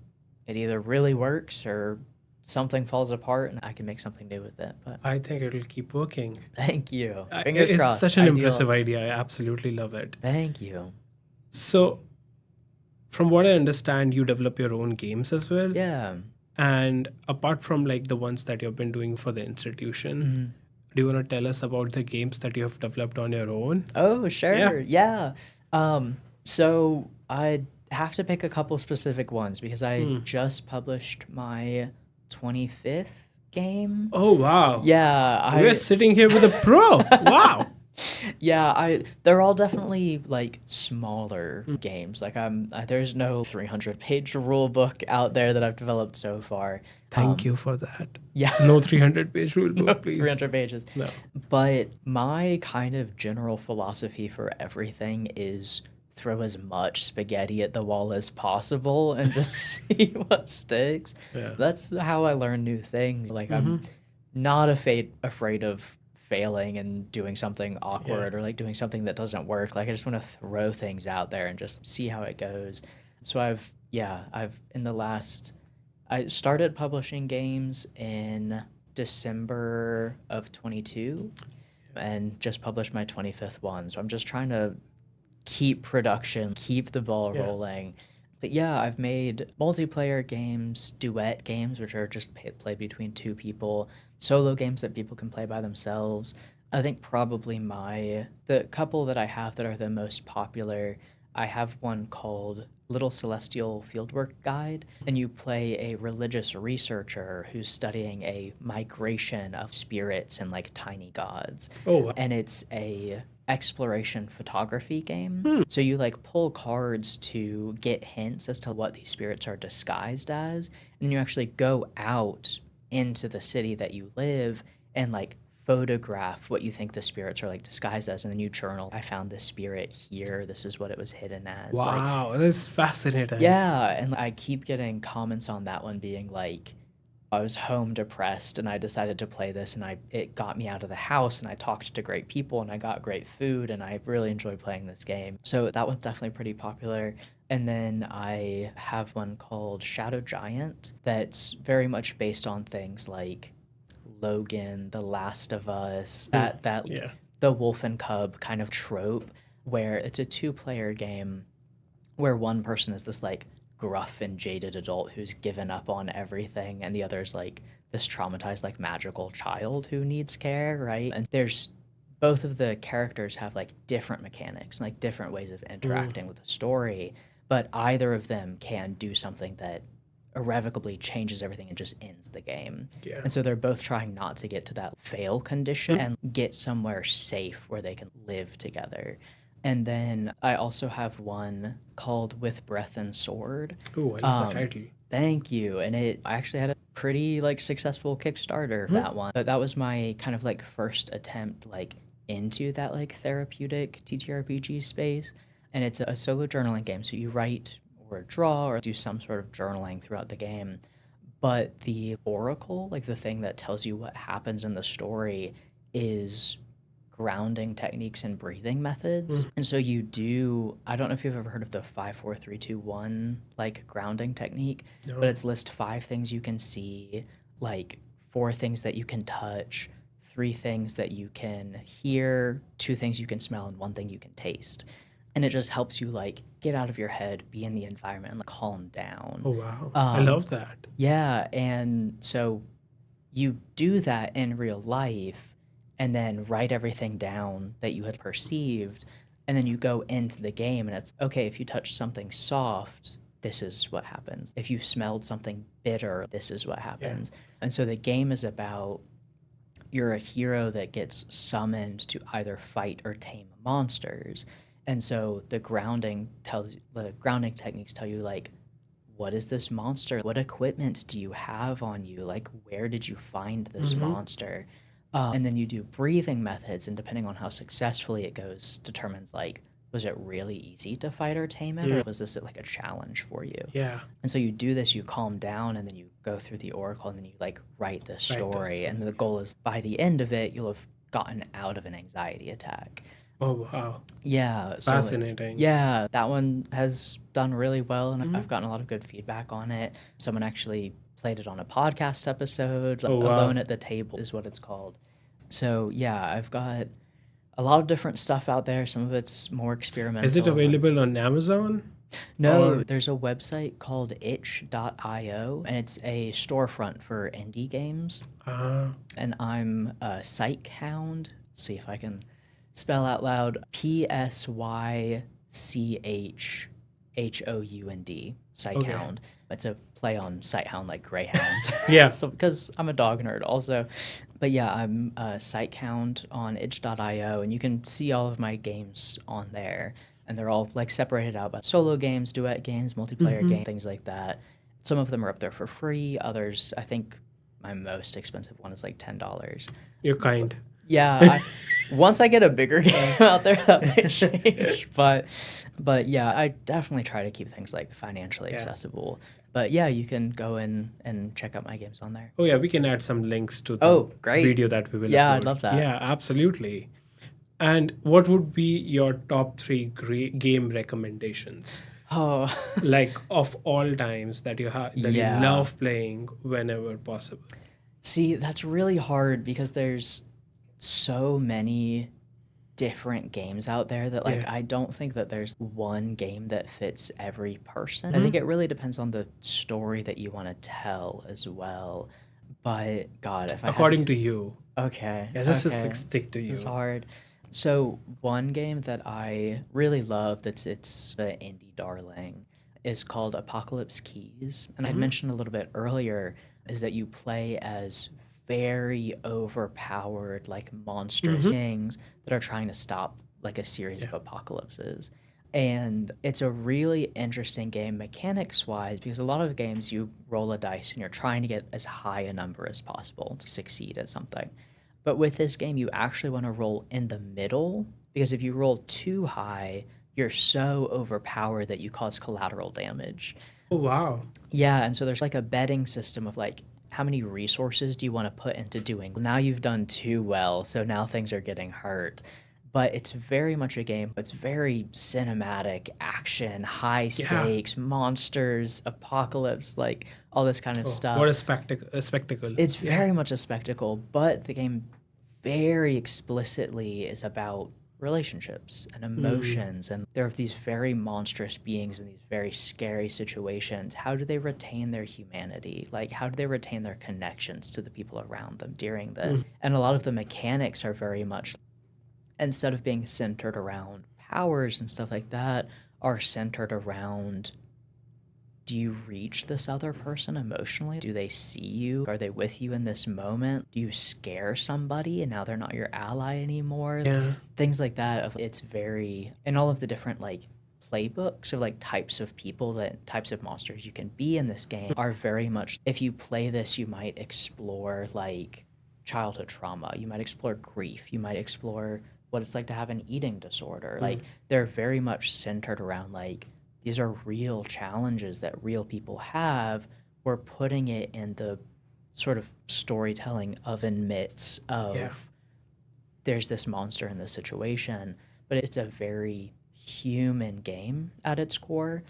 it either really works or something falls apart and I can make something new with it. But I think it'll keep working. thank you. Fingers It's crossed. such an Ideal. impressive idea. I absolutely love it. Thank you. So, from what I understand, you develop your own games as well. Yeah. And apart from like the ones that you've been doing for the institution, do you want to tell us about the games that you have developed on your own? Oh, sure. Yeah. Yeah. So I have to pick a couple specific ones because I just published my 25th game. Oh, wow. Yeah, We're sitting here with a pro. Wow. Yeah, they're all definitely like smaller games. Like there's no 300-page rule book out there that I've developed so far. Thank you for that. Yeah. No 300-page rule book, please. 300 pages. No. But my kind of general philosophy for everything is throw as much spaghetti at the wall as possible and just see what sticks. Yeah. That's how I learn new things. Like I'm not afraid of failing and doing something awkward or like doing something that doesn't work. Like I just want to throw things out there and just see how it goes. So I started publishing games in December of 22 and just published my 25th one. So I'm just trying to keep production, keep the ball rolling. But yeah, I've made multiplayer games, duet games, which are just played between 2 people, solo games that people can play by themselves. I think probably the couple that I have that are the most popular, I have one called Little Celestial Fieldwork Guide, and you play a religious researcher who's studying a migration of spirits and like tiny gods. Oh, wow. And it's a exploration photography game. So you like pull cards to get hints as to what these spirits are disguised as, and then you actually go out into the city that you live and like photograph what you think the spirits are like disguised as, and then you journal, I found this spirit here, this is what it was hidden as. Wow, that's fascinating. Yeah, and I keep getting comments on that one being like, I was home depressed and I decided to play this and it got me out of the house and I talked to great people and I got great food and I really enjoyed playing this game. So that one's definitely pretty popular. And then I have one called Shadow Giant that's very much based on things like Logan, The Last of Us, the wolf and cub kind of trope where it's a 2-player game where one person is this like gruff and jaded adult who's given up on everything and the other's like this traumatized like magical child who needs care, right? And there's both of the characters have like different mechanics, like different ways of interacting with the story, but either of them can do something that irrevocably changes everything and just ends the game. Yeah. And so they're both trying not to get to that fail condition and get somewhere safe where they can live together. And then I also have one called With Breath and Sword. Oh, I love that title. Thank you. And I actually had a pretty like successful Kickstarter for that one. But that was my kind of like first attempt like into that like therapeutic TTRPG space. And it's a solo journaling game. So you write or draw or do some sort of journaling throughout the game. But the oracle, like the thing that tells you what happens in the story, is grounding techniques and breathing methods. And so you do, I don't know if you've ever heard of the 5, 4, 3, 2, 1 like grounding technique, but it's list 5 things you can see, like 4 things that you can touch, 3 things that you can hear, 2 things you can smell, and 1 thing you can taste. And it just helps you like get out of your head, be in the environment, and like calm down. Oh, wow. I love that. Yeah, and so you do that in real life and then write everything down that you had perceived, and then you go into the game and it's okay, if you touch something soft, this is what happens. If you smelled something bitter, this is what happens. And so the game is about you're a hero that gets summoned to either fight or tame monsters. And so the grounding techniques tell you like, what is this monster? What equipment do you have on you? Like, where did you find this monster? And then you do breathing methods, and depending on how successfully it goes, determines like, was it really easy to fight or tame it, or was this like a challenge for you? Yeah. And so you do this, you calm down, and then you go through the oracle, and then you like write the story. And the goal is by the end of it, you'll have gotten out of an anxiety attack. Oh, wow. Yeah. So, Fascinating. yeah, that one has done really well, and I've gotten a lot of good feedback on it. Someone actually played it on a podcast episode. Oh, wow. Alone at the Table is what it's called. So, yeah, I've got a lot of different stuff out there. Some of it's more experimental. Is it available on Amazon? No, Or- there's a website called itch.io, and it's a storefront for indie games. And I'm a Psychhound. Let's see if I can spell out loud. Psychhound. Psychhound. It's a play on Sighthound, like greyhounds. Yeah. So because I'm a dog nerd also. But yeah, I'm a Sighthound on itch.io, and you can see all of my games on there. And they're all like separated out by solo games, duet games, multiplayer games, things like that. Some of them are up there for free. Others, I think my most expensive one is like $10. You're kind. Yeah, once I get a bigger game out there, that might change. But yeah, I definitely try to keep things like financially accessible. But yeah, you can go in and check out my games on there. Oh, yeah, we can add some links to the great. video that we will Yeah, upload. I'd love that. Yeah, absolutely. And what would be your top 3 game recommendations? Oh, Like of all times that you have that Yeah. you love playing whenever possible. see, that's really hard because there's so many different games out there that like Yeah. I don't think that there's one game that fits every person. I think it really depends on the story that you want to tell as well. But God, if I had to- According to you. okay, Yeah, this is okay. like stick to This you. is hard. So one game that I really love it's the indie darling is called Apocalypse Keys. And I'd mentioned a little bit earlier is that you play as very overpowered like monstrous things that are trying to stop like a series of apocalypses. And it's a really interesting game mechanics wise because a lot of games you roll a dice and you're trying to get as high a number as possible to succeed at something. But with this game, you actually want to roll in the middle because if you roll too high, you're so overpowered that you cause collateral damage. Oh, wow. Yeah, and so there's like a betting system of like, how many resources do you want to put into doing? Now you've done too well, so now things are getting hurt. But it's very much a game. It's very cinematic, action, high stakes, monsters, apocalypse, like all this kind of stuff. What a spectacle. It's very much a spectacle, but the game very explicitly is about relationships and Mm. emotions, and there are these very monstrous beings in these very scary situations. How do they retain their humanity? Like, how do they retain their connections to the people around them during Mm. this? And a lot of the mechanics are very much, instead of being centered around powers and stuff like that, are centered around, do you reach this other person emotionally? Do they see you? Are they with you in this moment? Do you scare somebody and now they're not your ally anymore? Yeah. Things like that. It's very, and all of the different like playbooks of like types of people, that types of monsters you can be in this game are very much, if you play this, you might explore like childhood trauma, you might explore grief, you might explore what it's like to have an eating disorder. Like, they're very much centered around like, these are real challenges that real people have. We're putting it in the sort of storytelling oven mitts Yeah. of, there's this monster in this situation, but it's a very human game at its core.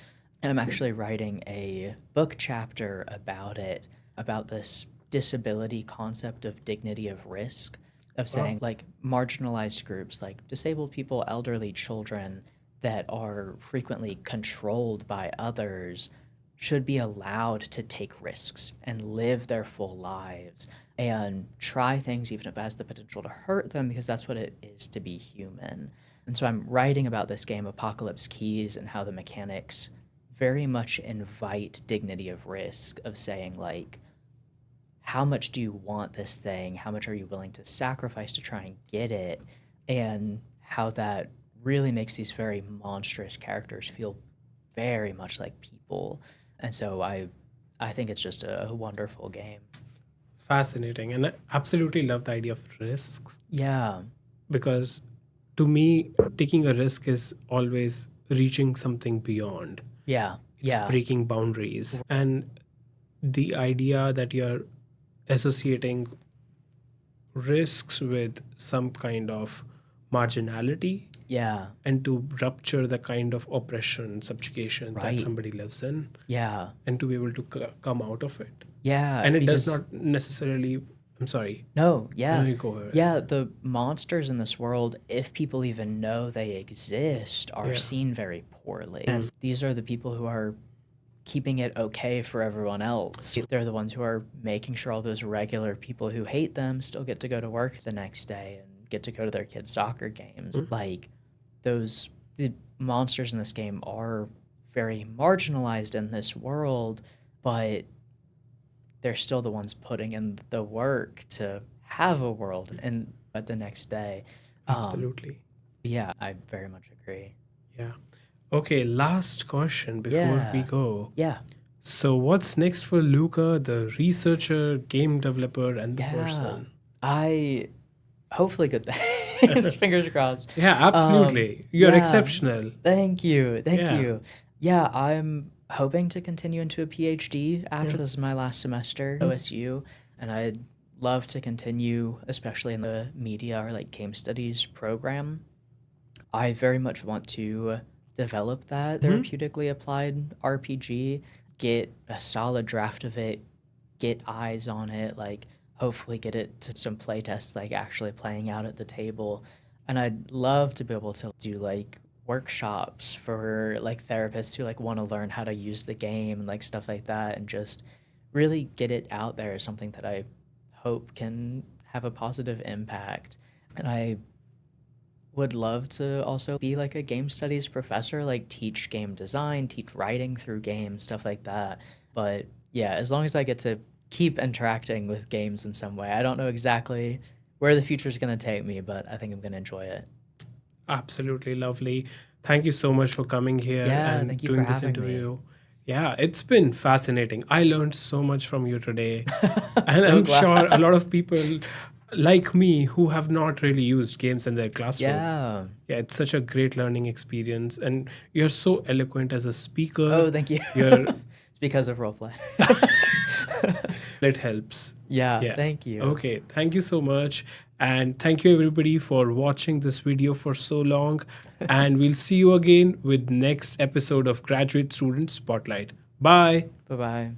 And I'm actually writing a book chapter about it, about this disability concept of dignity of risk, of Wow. saying like marginalized groups like disabled people, elderly children that are frequently controlled by others should be allowed to take risks and live their full lives and try things even if it has the potential to hurt them, because that's what it is to be human. And so I'm writing about this game, Apocalypse Keys, and how the mechanics very much invite dignity of risk, of saying like, how much do you want this thing? How much are you willing to sacrifice to try and get it? And how that really makes these very monstrous characters feel very much like people. And so I think it's just a wonderful game. Fascinating. And I absolutely love the idea of risks Yeah. because to me, taking a risk is always reaching something beyond. Yeah. It's Yeah. breaking boundaries. And the idea that you're associating risks with some kind of marginality Yeah. and to rupture the kind of oppression, subjugation that Right. somebody lives in, Yeah. and to be able to come out of it. Yeah. And it does Because not necessarily, I'm sorry, no, I know yeah. you go ahead. Yeah, the monsters in this world, if people even know they exist, are Yeah. seen very poorly. And these are the people who are keeping it okay for everyone else. They're the ones who are making sure all those regular people who hate them still get to go to work the next day and get to go to their kids' soccer games. Like, the monsters in this game are very marginalized in this world, but they're still the ones putting in the work to have a world and at the next day. Absolutely. Yeah, I very much agree. Yeah. Okay, last question before we Yeah. go. Yeah. So, what's next for Luca, the researcher, game developer, and the Yeah. person? I hopefully good things. Fingers crossed. Yeah, absolutely. You're Yeah. exceptional. Thank you. Thank Yeah. you. Yeah, I'm hoping to continue into a PhD after Yeah. this is my last semester at OSU, and I'd love to continue, especially in the media or like game studies program. I very much want to develop that therapeutically applied RPG, get a solid draft of it, get eyes on it, like hopefully get it to some playtests, like actually playing out at the table. And I'd love to be able to do like workshops for like therapists who like want to learn how to use the game and like stuff like that, and just really get it out there as something that I hope can have a positive impact. And I would love to also be like a game studies professor, like teach game design, teach writing through games, stuff like that. But yeah, as long as I get to keep interacting with games in some way, I don't know exactly where the future is going to take me, but I think I'm going to enjoy it. Absolutely lovely. Thank you so much for coming here Yeah, and thank you for doing this having me. interview. Yeah, it's been fascinating. I learned so much from you today. And So I'm glad. sure a lot of people like me who have not really used games in their classroom. Yeah. Yeah, it's such a great learning experience. And you're so eloquent as a speaker. Oh, thank you. You're, It's because of roleplay. it helps. Yeah, Yeah. thank you. Okay. Thank you so much. And thank you everybody for watching this video for so long. And we'll see you again with next episode of Graduate Student Spotlight. Bye. Bye-bye.